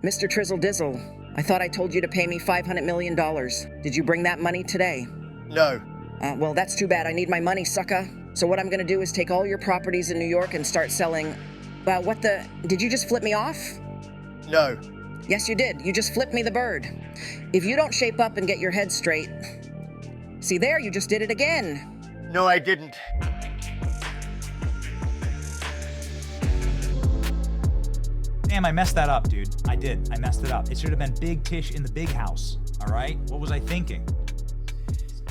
Mr. Trizzle Dizzle, I thought I told you to pay me $500 million. Did you bring that money today? No. Well, that's too bad. I need my money, sucker. So what I'm gonna do is take all your properties in New York and start selling... Well, what the... Did you just flip me off? No. Yes, you did. You just flipped me the bird. If you don't shape up and get your head straight... See there, you just did it again. No, I didn't. Damn, I messed that up, dude. I did. I messed it up. It should have been Big Tish in the big house. All right? What was I thinking?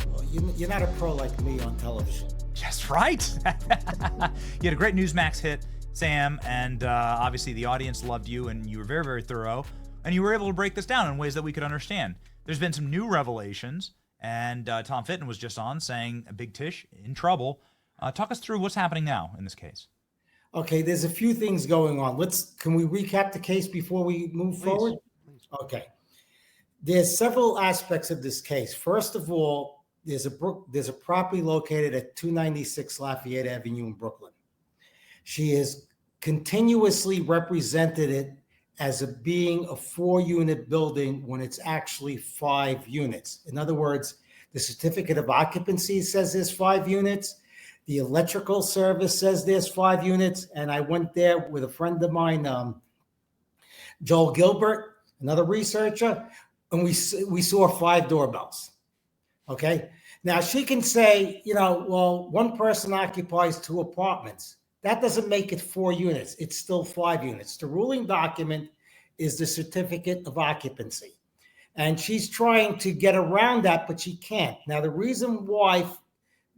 Well, you're not a pro like me on television. Just right. You had a great Newsmax hit, Sam, and obviously the audience loved you, and you were very, very thorough, and you were able to break this down in ways that we could understand. There's been some new revelations, and Tom Fitton was just on saying Big Tish in trouble. Talk us through what's happening now in this case. Okay, there's a few things going on. Can we recap the case before we move forward? Please. Okay. There's several aspects of this case. First of all, there's a property located at 296 Lafayette Avenue in Brooklyn. She has continuously represented it as being a 4-unit building when it's actually 5 units. In other words, the certificate of occupancy says there's 5 units. The electrical service says there's 5 units. And I went there with a friend of mine, Joel Gilbert, another researcher, and we saw 5 doorbells. Okay. Now she can say, well, one person occupies 2 apartments. That doesn't make it 4 units. It's still 5 units. The ruling document is the certificate of occupancy. And she's trying to get around that, but she can't. Now, the reason why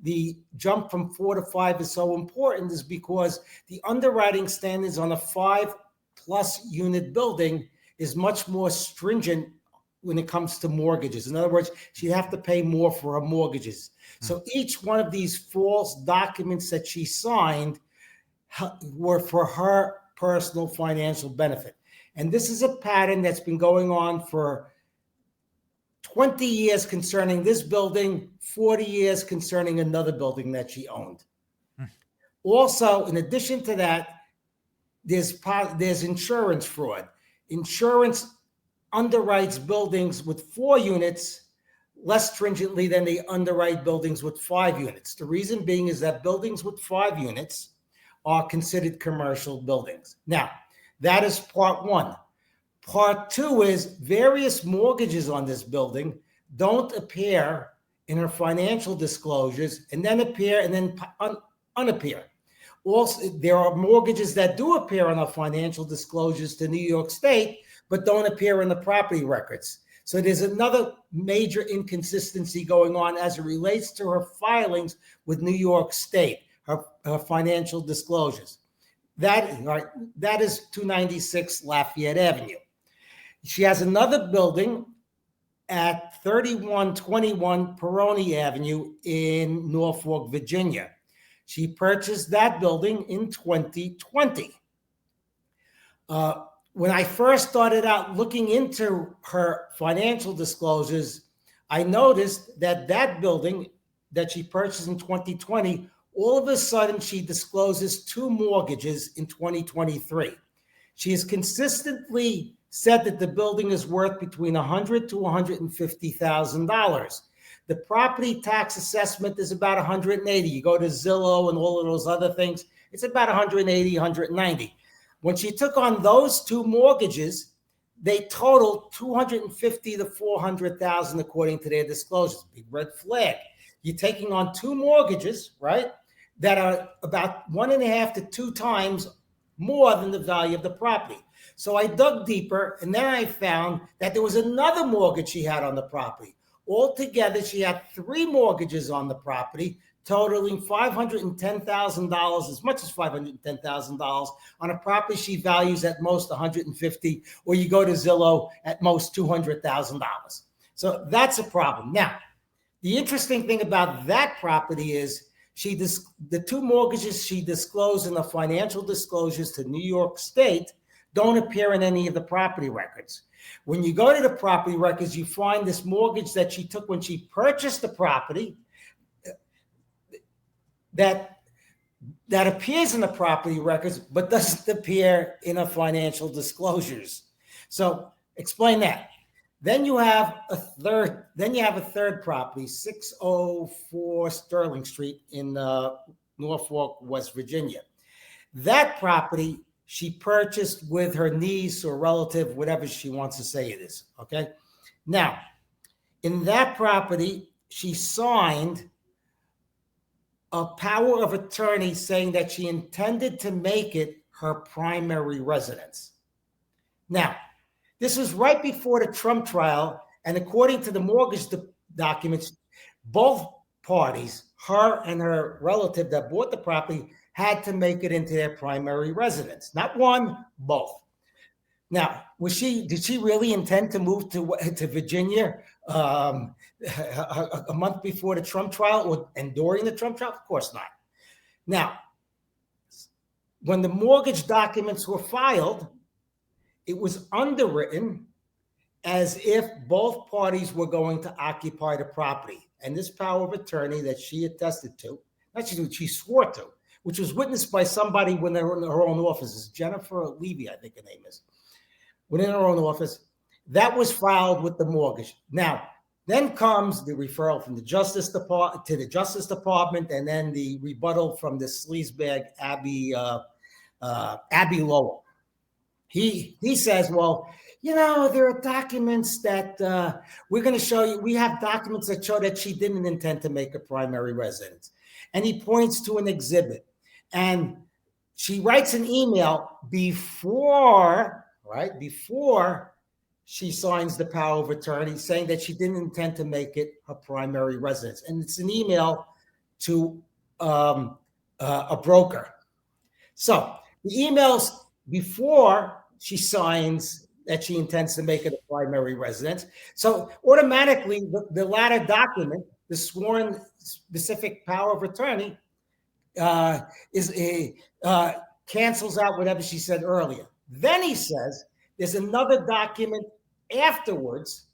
the jump from 4 to 5 is so important is because the underwriting standards on a 5+ unit building is much more stringent when it comes to mortgages. In other words, she'd have to pay more for her mortgages. So each one of these false documents that she signed were for her personal financial benefit. And this is a pattern that's been going on for 20 years concerning this building, 40 years concerning another building that she owned. Also, in addition to that, there's insurance fraud. Insurance underwrites buildings with 4 units less stringently than they underwrite buildings with 5 units. The reason being is that buildings with 5 units are considered commercial buildings. Now, that is part 1. Part 2 is various mortgages on this building don't appear in her financial disclosures and then appear and then unappear. Also, there are mortgages that do appear on her financial disclosures to New York State, but don't appear in the property records. So there's another major inconsistency going on as it relates to her filings with New York State, her financial disclosures. That is 296 Lafayette Avenue. She has another building at 3121 Peroni Avenue in Norfolk, Virginia. She purchased that building in 2020. When I first started out looking into her financial disclosures, I noticed that building that she purchased in 2020, all of a sudden she discloses 2 mortgages in 2023. She has consistently said that the building is worth between $100,000 to $150,000. The property tax assessment is about $180,000. You go to Zillow and all of those other things, it's about $180,000, $190,000. When she took on those 2 mortgages, they totaled $250,000 to $400,000 according to their disclosures. Big red flag. You're taking on 2 mortgages, right, that are about 1.5 to 2 times more than the value of the property. So I dug deeper, and then I found that there was another mortgage she had on the property. Altogether, she had 3 mortgages on the property, totaling $510,000, as much as $510,000 on a property she values at most $150,000, or you go to Zillow at most $200,000. So that's a problem. Now, the interesting thing about that property is the 2 mortgages she disclosed in the financial disclosures to New York State don't appear in any of the property records. When you go to the property records, you find this mortgage that she took when she purchased the property that appears in the property records, but doesn't appear in her financial disclosures. So explain that. Then you have a third property, 604 Sterling Street in Norfolk, West Virginia. That property she purchased with her niece or relative, whatever she wants to say it is. Okay. Now, in that property, she signed a power of attorney saying that she intended to make it her primary residence. Now, this was right before the Trump trial, and according to the mortgage documents, both parties, her and her relative that bought the property, had to make it into their primary residence. Not one, both. Now, did she really intend to move to Virginia a month before the Trump trial and during the Trump trial? Of course not. Now, when the mortgage documents were filed, it was underwritten as if both parties were going to occupy the property. And this power of attorney that she attested to, she swore to, which was witnessed by somebody when they were in her own offices, Jennifer Levy, I think her name is, within her own office, that was filed with the mortgage. Now, then comes the referral from the Justice Department to the Justice Department, and then the rebuttal from the sleazebag Abby Lowell. He says, well, there are documents that we're going to show you. We have documents that show that she didn't intend to make a primary residence. And he points to an exhibit. And she writes an email before she signs the power of attorney saying that she didn't intend to make it her primary residence. And it's an email to a broker. So the emails before she signs that she intends to make it a primary residence. So automatically the latter document, the sworn specific power of attorney, cancels out whatever she said earlier. Then he says there's another document afterwards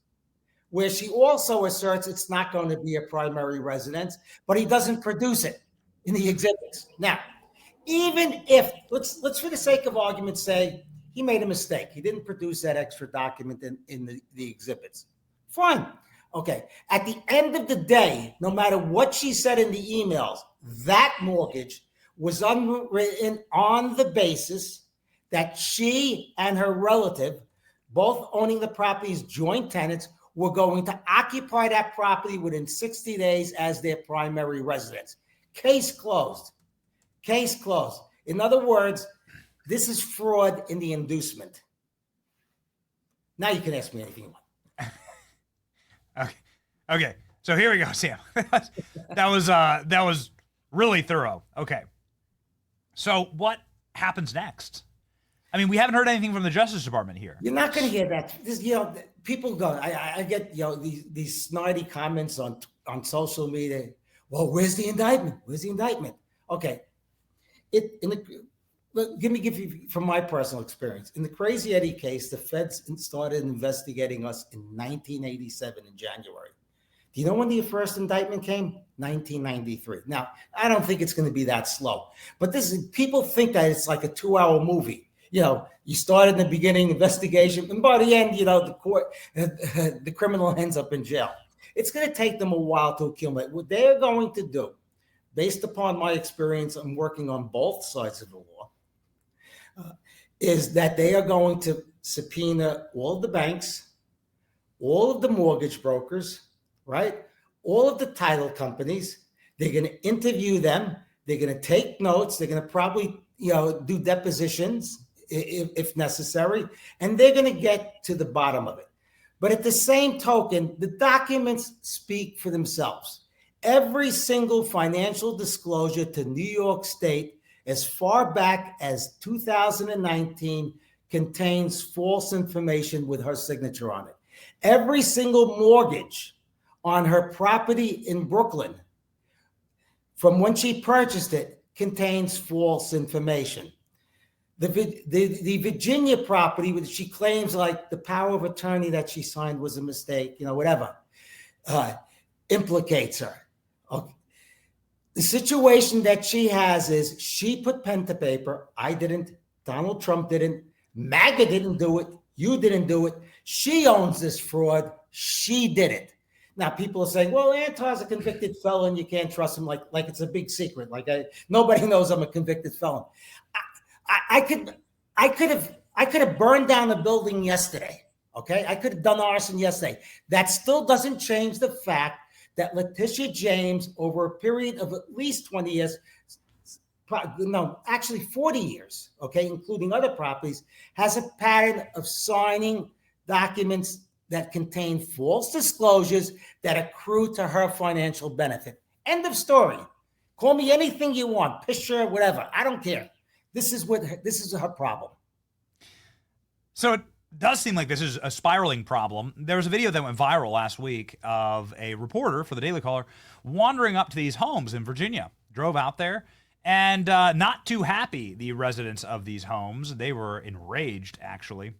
where she also asserts it's not going to be a primary residence, but he doesn't produce it in the exhibits. Now, even if, let's for the sake of argument say he made a mistake. He didn't produce that extra document in the exhibits. Fine. Okay. At the end of the day, no matter what she said in the emails, that mortgage was underwritten on the basis that she and her relative, both owning the property's joint tenants, were going to occupy that property within 60 days as their primary residence. Case closed. Case closed. In other words, this is fraud in the inducement. Now you can ask me anything you want. Okay. So here we go, Sam. that was really thorough. Okay. So what happens next? I mean, we haven't heard anything from the Justice Department here. You're not going to hear that. People go. I get these snidey comments on social media. Well, where's the indictment? Where's the indictment? Okay. Give you from my personal experience. In the Crazy Eddie case, the feds started investigating us in 1987 in January. Do you know when the first indictment came? 1993. Now, I don't think it's going to be that slow. But people think that it's like a 2-hour movie. You start in the beginning investigation, and by the end, the criminal ends up in jail. It's going to take them a while to accumulate. What they're going to do, based upon my experience, I'm working on both sides of the law, is that they are going to subpoena all of the banks, all of the mortgage brokers, right? All of the title companies. They're going to interview them. They're going to take notes. They're going to probably, do depositions if necessary, and they're going to get to the bottom of it. But at the same token, the documents speak for themselves. Every single financial disclosure to New York State as far back as 2019 contains false information with her signature on it. Every single mortgage on her property in Brooklyn from when she purchased it contains false information. The Virginia property, which she claims like the power of attorney that she signed was a mistake, whatever, implicates her. Okay. The situation that she has is she put pen to paper. I didn't. Donald Trump didn't. MAGA didn't do it. You didn't do it. She owns this fraud. She did it. Now people are saying, well, Antar's a convicted felon. You can't trust him like it's a big secret. Nobody knows I'm a convicted felon. I could have burned down a building yesterday. Okay. I could have done arson yesterday. That still doesn't change the fact that Letitia James, over a period of at least 20 years, no, actually 40 years, okay, including other properties, has a pattern of signing documents that contain false disclosures that accrue to her financial benefit. End of story. Call me anything you want, picture, whatever. I don't care. This is her problem. So it does seem like this is a spiraling problem. There was a video that went viral last week of a reporter for the Daily Caller wandering up to these homes in Virginia, drove out there, and not too happy, the residents of these homes. They were enraged, actually.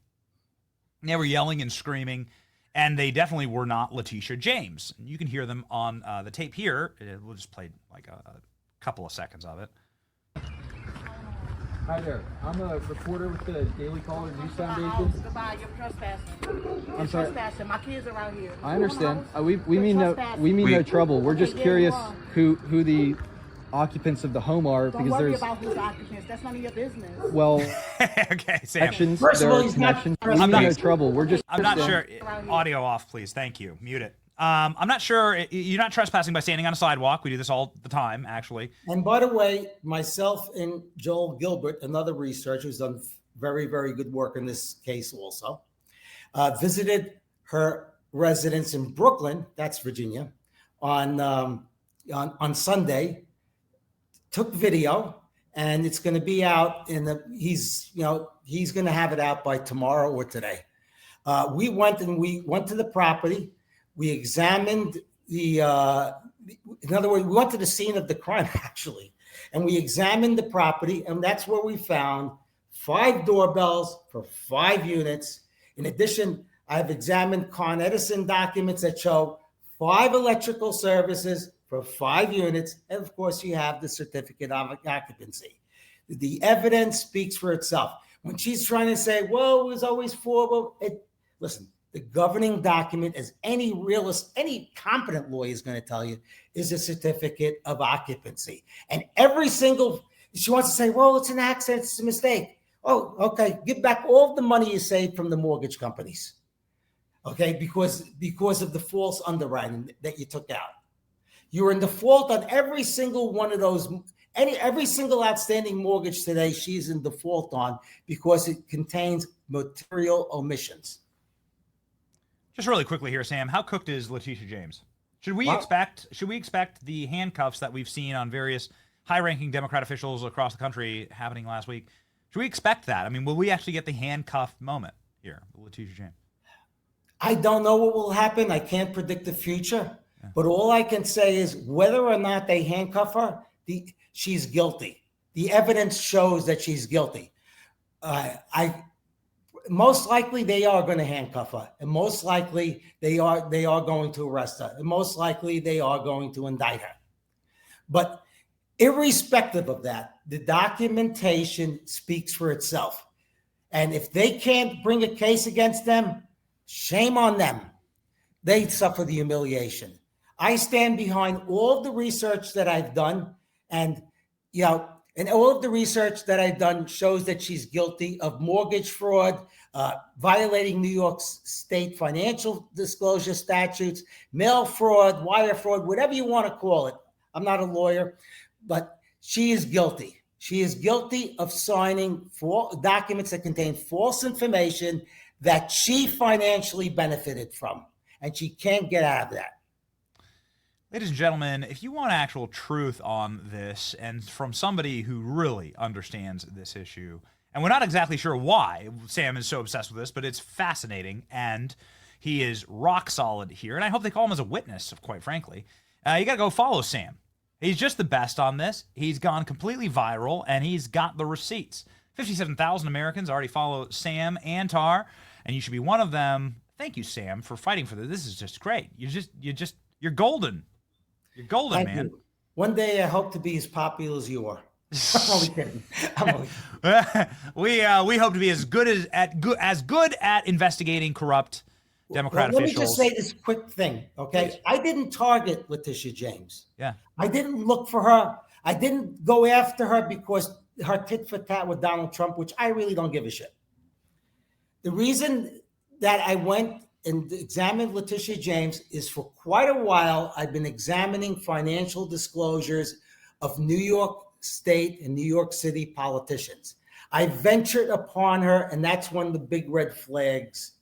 They were yelling and screaming, and they definitely were not Letitia James. You can hear them on the tape here. We'll just play like a couple of seconds of it. Hi there. I'm a reporter with the Daily Caller News Foundation. Goodbye. You're trespassing. I'm sorry. Trespassing. My kids are out here. I understand. We mean no trouble. We're just curious who the occupants of the home are, Don't because worry there's about who's occupants. That's none of your business. well Okay, Sam. connections. First of There all, are he's not connections. We trespassing. mean no trouble. We're just. I'm not sure. Audio off, please. Thank you. Mute it. I'm not sure. You're not trespassing by standing on a sidewalk. We do this all the time, actually. And by the way, myself and Joel Gilbert, another researcher who's done very, very good work in this case also, visited her residence in Brooklyn, that's Virginia, on Sunday, took video, and it's going to be out he's going to have it out by tomorrow or today. We went to the property. We examined in other words, we went to the scene of the crime, actually, and we examined the property, and that's where we found 5 doorbells for 5 units. In addition, I've examined Con Edison documents that show 5 electrical services for 5 units, and of course, you have the certificate of occupancy. The evidence speaks for itself. When she's trying to say, well, it was always 4, listen, the governing document, as any competent lawyer is going to tell you, is a certificate of occupancy. And she wants to say, well, it's an accident, it's a mistake. Oh, okay, give back all the money you saved from the mortgage companies. Okay, because of the false underwriting that you took out. You're in default on every single one of those. Every single outstanding mortgage today, she's in default on because it contains material omissions. Just really quickly here, Sam. How cooked is Letitia James? Should we expect the handcuffs that we've seen on various high-ranking Democrat officials across the country happening last week? Should we expect that? I mean, will we actually get the handcuff moment here with Letitia James? I don't know what will happen. I can't predict the future. Yeah. But all I can say is whether or not they handcuff her, she's guilty. The evidence shows that she's guilty. Most likely they are going to handcuff her, and most likely they are going to arrest her, and most likely they are going to indict her. But irrespective of that, the documentation speaks for itself. And if they can't bring a case against them, shame on them. They suffer the humiliation. I stand behind all of the research that I've done, and all of the research that I've done shows that she's guilty of mortgage fraud, violating New York state financial disclosure statutes, mail fraud, wire fraud, whatever you want to call it. I'm not a lawyer, but she is guilty. She is guilty of signing documents that contain false information that she financially benefited from, and she can't get out of that. Ladies and gentlemen, if you want actual truth on this, and from somebody who really understands this issue, and we're not exactly sure why Sam is so obsessed with this, but it's fascinating, and he is rock solid here, and I hope they call him as a witness, quite frankly. You got to go follow Sam. He's just the best on this. He's gone completely viral, and he's got the receipts. 57,000 Americans already follow Sam Antar, and you should be one of them. Thank you, Sam, for fighting for this. This is just great. You're golden. You're golden, Thank man. you. One day I hope to be as popular as you are. I'm only kidding. I'm only kidding. We hope to be as good at investigating corrupt Democrat Let me officials. just say this quick thing, okay? Please. I didn't target Letitia James. Yeah. I didn't look for her. I didn't go after her because her tit for tat with Donald Trump, which I really don't give a shit. The reason that I went and examined Letitia James is for quite a while, I've been examining financial disclosures of New York State and New York City politicians. I ventured upon her, and that's when the big red flags,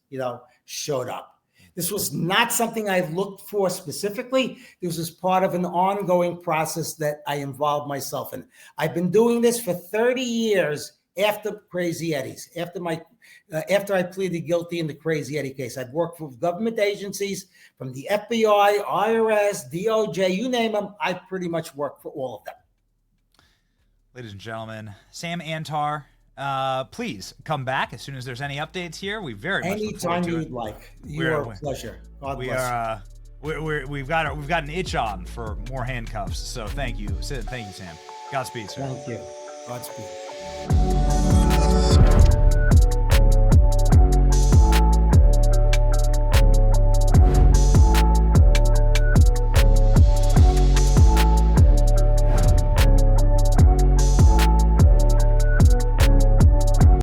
showed up. This was not something I looked for specifically. This was part of an ongoing process that I involved myself in. I've been doing this for 30 years after Crazy Eddie's, after I pleaded guilty in the Crazy Eddie case. I've worked for government agencies from the FBI, IRS, DOJ, you name them. I pretty much worked for all of them. Ladies and gentlemen, Sam Antar, please come back as soon as there's any updates here. We very much look forward Anytime to it. you'd like. You're a pleasure. God bless you. We've got an itch on for more handcuffs. So thank you, Sam. Godspeed, sir. Thank you. Godspeed.